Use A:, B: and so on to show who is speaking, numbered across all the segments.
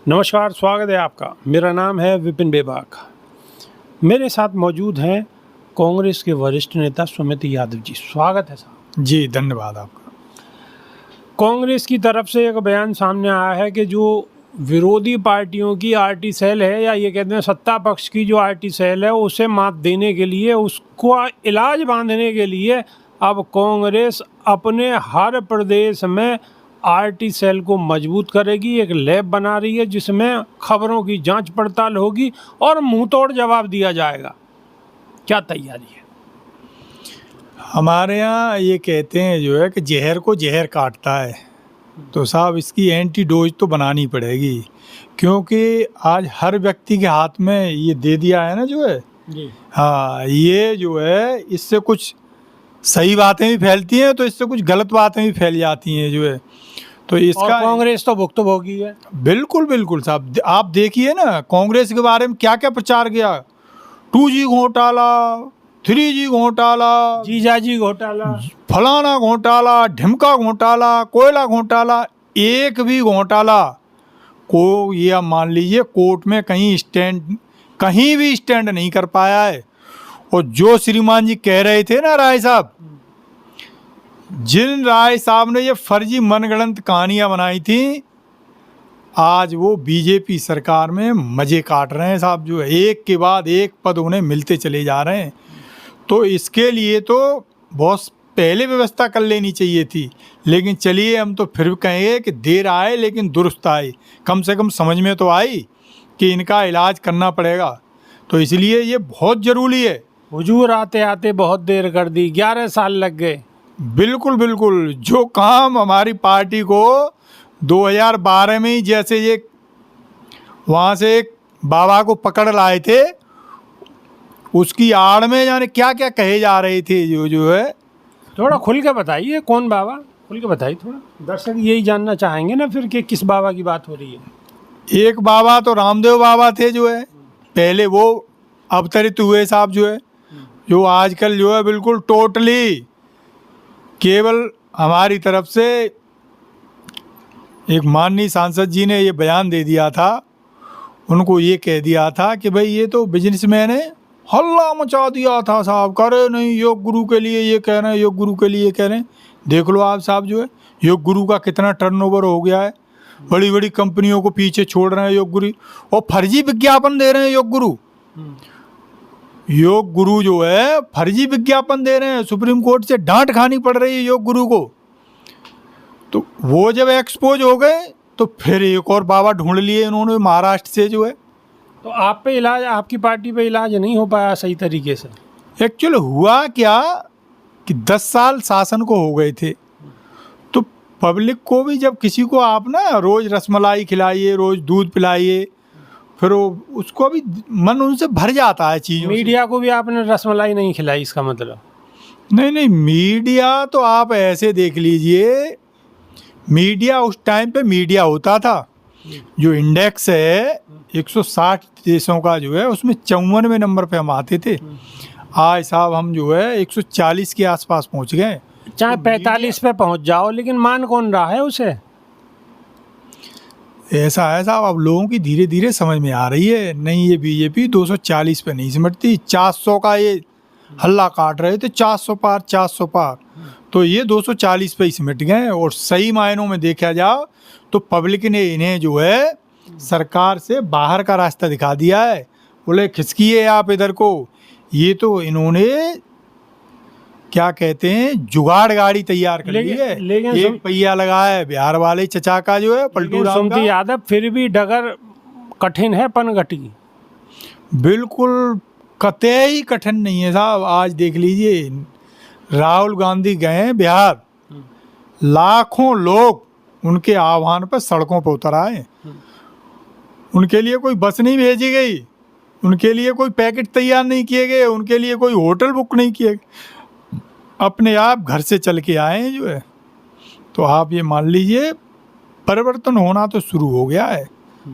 A: नमस्कार, स्वागत है आपका। मेरा नाम है विपिन बेबाक। मेरे साथ मौजूद हैं कांग्रेस के वरिष्ठ नेता सुमित यादव जी। स्वागत है साहब।
B: जी धन्यवाद आपका।
A: कांग्रेस की तरफ से एक बयान सामने आया है कि जो विरोधी पार्टियों की आरटी सेल है, या ये कहते हैं सत्ता पक्ष की जो आरटी सेल है, उसे मात देने के लिए, उसको इलाज बांधने के लिए अब कांग्रेस अपने हर प्रदेश में आरटी सेल को मजबूत करेगी। एक लैब बना रही है जिसमें खबरों की जांच पड़ताल होगी और मुंहतोड़ जवाब दिया जाएगा। क्या तैयारी है?
B: हमारे यहाँ ये कहते हैं जो है कि जहर को जहर काटता है, तो साहब इसकी एंटीडोज तो बनानी पड़ेगी, क्योंकि आज हर व्यक्ति के हाथ में ये दे दिया है ना जो है
A: जी।
B: हाँ, ये जो है इससे कुछ सही बातें भी फैलती हैं तो इससे कुछ गलत बातें भी फैल जाती हैं जो है। तो इसका
A: और कांग्रेस तो भुक्तभोगी है।
B: बिल्कुल बिल्कुल साहब, आप देखिए ना कांग्रेस के बारे में क्या क्या प्रचार किया। 2G घोटाला, 3G घोटाला,
A: जीजाजी घोटाला,
B: फलाना घोटाला, ढिमका घोटाला, कोयला घोटाला, एक भी घोटाला को ये आप मान लीजिए कोर्ट में कहीं भी स्टैंड नहीं कर पाया है। और जो श्रीमान जी कह रहे थे ना राय साहब, जिन राय साहब ने ये फर्जी मनगढ़ंत कहानियां बनाई थी, आज वो बीजेपी सरकार में मजे काट रहे हैं साहब। जो है एक के बाद एक पद उन्हें मिलते चले जा रहे हैं। तो इसके लिए तो बहुत पहले व्यवस्था कर लेनी चाहिए थी, लेकिन चलिए हम तो फिर भी कहेंगे कि देर आए लेकिन दुरुस्त आए। कम से कम समझ में तो आई कि इनका इलाज करना पड़ेगा, तो इसलिए ये बहुत ज़रूरी है।
A: हुजूर आते आते बहुत देर कर दी, 11 साल लग गए।
B: बिल्कुल बिल्कुल, जो काम हमारी पार्टी को 2012 में ही जैसे ये वहाँ से एक बाबा को पकड़ लाए थे, उसकी आड़ में जाने क्या क्या कहे जा रहे थे जो है।
A: थोड़ा खुल के बताइए, कौन बाबा? खुल के बताइए थोड़ा, दर्शक यही जानना चाहेंगे ना फिर कि किस बाबा की बात हो रही है।
B: एक बाबा तो रामदेव बाबा थे जो है, पहले वो अवतरित हुए साहब जो है, जो आजकल जो है बिल्कुल टोटली केवल हमारी तरफ से एक माननीय सांसद जी ने ये बयान दे दिया था, उनको ये कह दिया था कि भाई ये तो बिजनेसमैन है, हल्ला मचा दिया था साहब, करे नहीं योग गुरु के लिए ये कह रहे हैं, योग गुरु के लिए कह रहे हैं। देख लो आप साहब जो है योग गुरु का कितना टर्नओवर हो गया है, बड़ी बड़ी कंपनियों को पीछे छोड़ रहे हैं योग गुरु, और फर्जी विज्ञापन दे रहे हैं योग गुरु। योग गुरु जो है फर्जी विज्ञापन दे रहे हैं, सुप्रीम कोर्ट से डांट खानी पड़ रही है योग गुरु को। तो वो जब एक्सपोज हो गए तो फिर एक और बाबा ढूंढ लिए इन्होंने महाराष्ट्र से जो है।
A: तो आप पे इलाज, आपकी पार्टी पे इलाज नहीं हो पाया सही तरीके से?
B: एक्चुअली हुआ क्या कि 10 साल शासन को हो गए थे, तो पब्लिक को भी जब किसी को आप ना रोज़ रसमलाई खिलाइए, रोज़ दूध पिलाइए, फिर वो उसको भी मन उनसे भर जाता है चीज़ों से।
A: मीडिया को भी आपने रसमलाई नहीं खिलाई, इसका मतलब?
B: नहीं, मीडिया तो आप ऐसे देख लीजिए, मीडिया उस टाइम पे मीडिया होता था, जो इंडेक्स है 160 देशों का जो है, उसमें 54वें नंबर पे हम आते थे। आज साहब हम जो है 140 के आसपास पहुंच गए।
A: चाहे 45 पे पहुंच जाओ, लेकिन मान कौन रहा है उसे?
B: ऐसा है साहब, अब लोगों की धीरे धीरे समझ में आ रही है, नहीं ये बीजेपी 240 पे नहीं सिमटती। 400 का ये हल्ला काट रहे थे, 400 पार 400 पार, तो ये 240 पे ही सिमट गए। और सही मायनों में देखा जाओ तो पब्लिक ने इन्हें जो है सरकार से बाहर का रास्ता दिखा दिया है। बोले खिसकिए आप इधर को, ये तो इन्होंने क्या कहते हैं जुगाड़ गाड़ी तैयार कर ली है।
A: लेकिन
B: एक पहिया लगा है बिहार वाले चचा का जो है पलटू राम का।
A: सुमति यादव, फिर भी डगर कठिन है, पनघटी।
B: बिल्कुल कतई कठिन नहीं है साहब। आज देख लीजिए राहुल गांधी गए हैं बिहार, लाखों लोग उनके आह्वान पर सड़कों पर उतर आए। उनके लिए कोई बस नहीं भेजी गई, उनके लिए कोई पैकेट तैयार नहीं किए गए, उनके लिए कोई होटल बुक नहीं किए गए, अपने आप घर से चल के आए हैं जो है। तो आप ये मान लीजिए परिवर्तन होना तो शुरू हो गया है।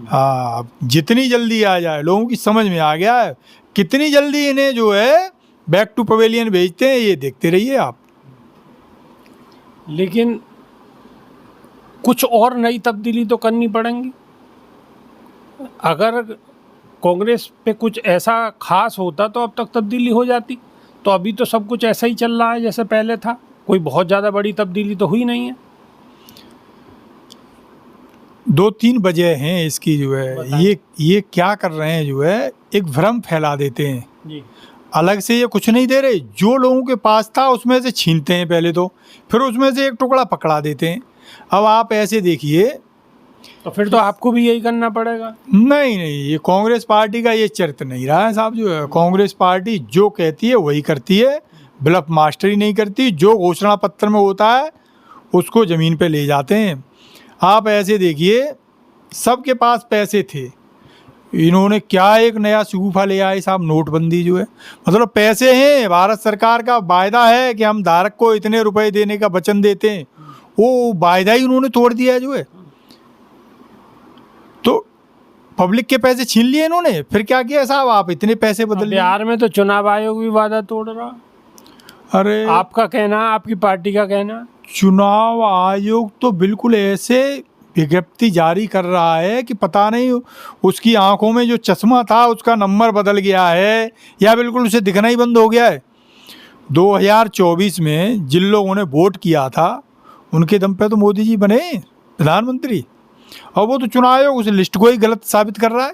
B: हाँ, जितनी जल्दी आ जाए, लोगों की समझ में आ गया है, कितनी जल्दी इन्हें जो है बैक टू पवेलियन भेजते हैं, ये देखते रहिए आप।
A: लेकिन कुछ और नई तब्दीली तो करनी पड़ेंगी। अगर कांग्रेस पे कुछ ऐसा खास होता तो अब तक तब्दीली हो जाती। तो अभी तो सब कुछ ऐसा ही चल रहा है जैसे पहले था, कोई बहुत ज़्यादा बड़ी तब्दीली तो हुई नहीं है।
B: 2-3 वजह हैं इसकी जो है।
A: बताएं।
B: ये क्या कर रहे हैं जो है, एक भ्रम फैला देते हैं।
A: जी।
B: अलग से ये कुछ नहीं दे रहे, जो लोगों के पास था उसमें से छीनते हैं पहले तो, फिर उसमें से एक टुकड़ा पकड़ा देते हैं। अब आप ऐसे देखिए,
A: तो फिर तो आपको भी यही करना पड़ेगा।
B: नहीं नहीं, ये कांग्रेस पार्टी का ये चरित्र नहीं रहा है साहब। जो है कांग्रेस पार्टी जो कहती है वही करती है, ब्लफ मास्टरी नहीं करती। जो घोषणा पत्र में होता है उसको ज़मीन पे ले जाते हैं। आप ऐसे देखिए, सबके पास पैसे थे, इन्होंने क्या एक नया शगुफा ले आए साहब, नोटबंदी जो है। मतलब पैसे हैं, भारत सरकार का वायदा है कि हम धारक को इतने रुपए देने का वचन देते हैं, वो वायदा ही उन्होंने तोड़ दिया है जो है। तो पब्लिक के पैसे छीन लिए इन्होंने, फिर क्या किया साहब, आप इतने पैसे बदल लिए।
A: बिहार में तो चुनाव आयोग भी वादा तोड़ रहा।
B: अरे
A: आपका कहना, आपकी पार्टी का कहना?
B: चुनाव आयोग तो बिल्कुल ऐसे विज्ञप्ति जारी कर रहा है कि पता नहीं उसकी आंखों में जो चश्मा था उसका नंबर बदल गया है या बिल्कुल उसे दिखना ही बंद हो गया है। 2024 में जिन लोगों ने वोट किया था उनके दम पे तो मोदी जी बने प्रधानमंत्री, और वो तो चुनाव आयोग उस लिस्ट को ही गलत साबित कर रहा है।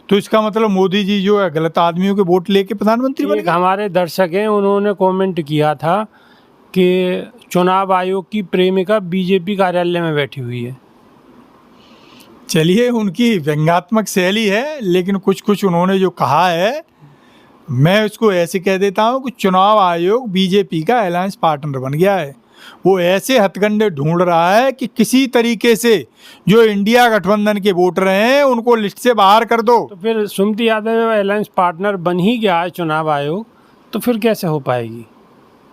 B: तो इसका मतलब मोदी जी जो है गलत आदमियों के वोट लेके प्रधानमंत्री बन
A: एक
B: गए।
A: हमारे दर्शक हैं, उन्होंने कमेंट किया था कि चुनाव आयोग की प्रेमिका बीजेपी कार्यालय में बैठी हुई है।
B: चलिए, उनकी व्यंग्यात्मक शैली है, लेकिन कुछ कुछ उन्होंने जो कहा है, मैं उसको ऐसे कह देता हूँ कि चुनाव आयोग बीजेपी का अलायंस पार्टनर बन गया है। वो ऐसे हथकंडे ढूंढ रहा है कि किसी तरीके से जो इंडिया गठबंधन के वोटर हैं उनको लिस्ट से बाहर कर दो।
A: तो फिर सुमति यादव अलायंस पार्टनर बन ही गया है चुनाव आयोग, तो फिर कैसे हो पाएगी?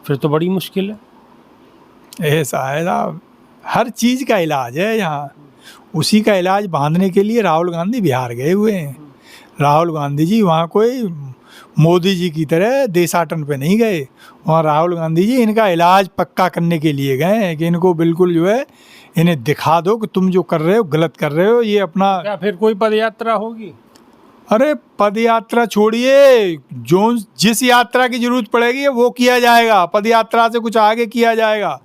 A: फिर तो बड़ी मुश्किल है।
B: ऐसा है साहब, हर चीज़ का इलाज है यहाँ। उसी का इलाज बांधने के लिए राहुल गांधी बिहार गए हुए हैं। राहुल गांधी जी वहाँ कोई मोदी जी की तरह देशाटन पे नहीं गए, वहाँ राहुल गांधी जी इनका इलाज पक्का करने के लिए गए हैं कि इनको बिल्कुल जो है, इन्हें दिखा दो कि तुम जो कर रहे हो गलत कर रहे हो। ये अपना
A: क्या फिर कोई पदयात्रा होगी?
B: अरे पद यात्रा छोड़िए, जो जिस यात्रा की जरूरत पड़ेगी वो किया जाएगा, पद यात्रा से कुछ आगे किया जाएगा।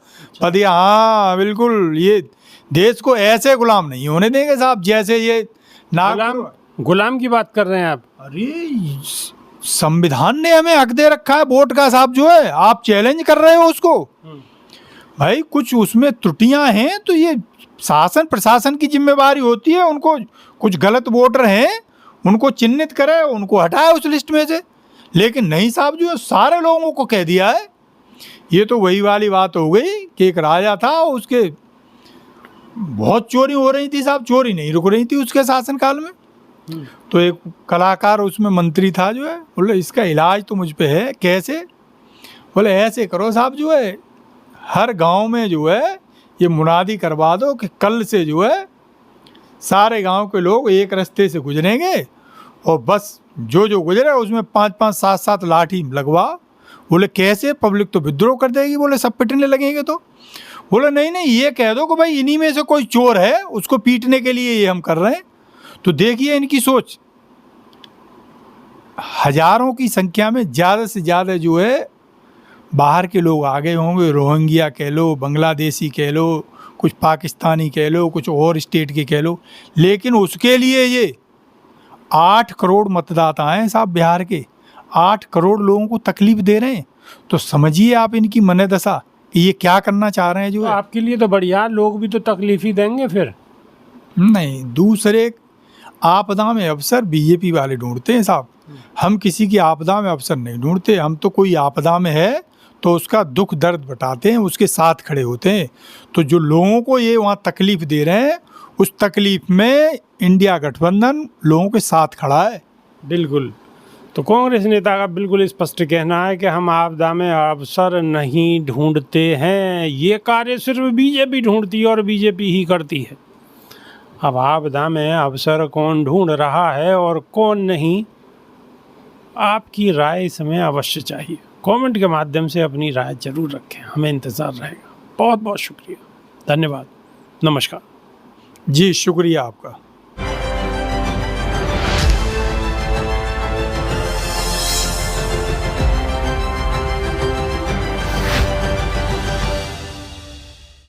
B: हाँ बिल्कुल, ये देश को ऐसे गुलाम नहीं होने देंगे साहब जैसे ये
A: गुलाम की बात कर रहे हैं आप?
B: अरे संविधान ने हमें हक दे रखा है वोट का साहब, जो है आप चैलेंज कर रहे हो उसको। भाई कुछ उसमें त्रुटियां हैं तो ये शासन प्रशासन की जिम्मेवारी होती है, उनको कुछ गलत वोटर हैं उनको चिन्हित करे, उनको हटाए उस लिस्ट में से। लेकिन नहीं साहब, जो सारे लोगों को कह दिया है। ये तो वही वाली बात हो गई कि एक राजा था, उसके बहुत चोरी हो रही थी साहब, चोरी नहीं रुक रही थी उसके शासनकाल में। तो एक कलाकार उसमें मंत्री था जो है, बोले इसका इलाज तो मुझ पे है। कैसे? बोले ऐसे करो साहब, जो है हर गांव में जो है ये मुनादी करवा दो कि कल से जो है सारे गांव के लोग एक रास्ते से गुजरेंगे और बस जो जो गुजरे उसमें 5-5, 7-7 लाठी लगवा। बोले कैसे? पब्लिक तो विद्रोह कर देगी, बोले सब पिटने लगेंगे। तो बोले नहीं नहीं, ये कह दो कि भाई इन्हीं में से कोई चोर है, उसको पीटने के लिए ये हम कर रहे हैं। तो देखिए इनकी सोच, हजारों की संख्या में ज़्यादा से ज़्यादा जो है बाहर के लोग आ गए होंगे, रोहिंग्या कह लो, बांग्लादेशी कह लो, कुछ पाकिस्तानी कह लो, कुछ और स्टेट के कह लो, लेकिन उसके लिए ये 8 करोड़ मतदाता हैं साहब बिहार के, 8 करोड़ लोगों को तकलीफ दे रहे हैं। तो समझिए आप इनकी मनोदशा कि ये क्या करना चाह रहे हैं जो
A: तो
B: है।
A: आपके लिए तो बढ़िया, लोग भी तो तकलीफ ही देंगे फिर।
B: नहीं, दूसरे आपदा में अवसर बीजेपी वाले ढूंढते हैं साहब, हम किसी की आपदा में अवसर नहीं ढूंढते। हम तो कोई आपदा में है तो उसका दुख दर्द बटाते हैं, उसके साथ खड़े होते हैं। तो जो लोगों को ये वहाँ तकलीफ दे रहे हैं, उस तकलीफ में इंडिया गठबंधन लोगों के साथ खड़ा है।
A: बिल्कुल। तो कांग्रेस नेता का बिल्कुल स्पष्ट कहना है कि हम आपदा में अवसर नहीं ढूंढते हैं, ये कार्य सिर्फ बीजेपी ढूंढती है और बीजेपी ही करती है। अब आपदा में अवसर कौन ढूंढ रहा है और कौन नहीं, आपकी राय इसमें अवश्य चाहिए। कमेंट के माध्यम से अपनी राय जरूर रखें, हमें इंतज़ार रहेगा। बहुत बहुत शुक्रिया, धन्यवाद, नमस्कार।
B: जी शुक्रिया आपका।